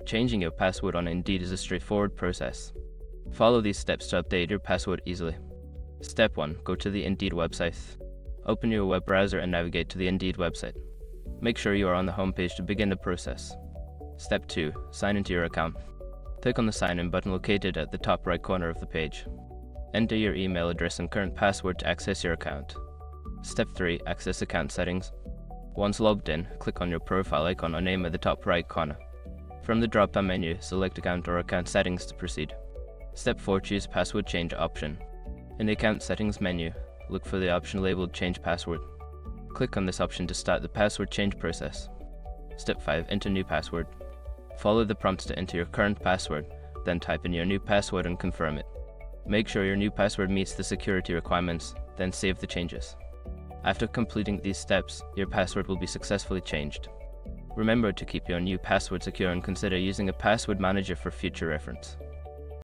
Changing your password on Indeed is a straightforward process. Follow these steps to update your password easily. Step 1. Go to the Indeed website. Open your web browser and navigate to the Indeed website. Make sure you are on the home page to begin the process. Step 2. Sign into your account. Click on the Sign In button located at the top right corner of the page. Enter your email address and current password to access your account. Step 3. Access account settings. Once logged in, click on your profile icon or name at the top right corner. From the drop-down menu, select Account or Account Settings to proceed. Step 4. Choose Password Change option. In the Account Settings menu, look for the option labeled Change Password. Click on this option to start the password change process. Step 5. Enter new password. Follow the prompts to enter your current password, then type in your new password and confirm it. Make sure your new password meets the security requirements, then save the changes. After completing these steps, your password will be successfully changed. Remember to keep your new password secure and consider using a password manager for future reference.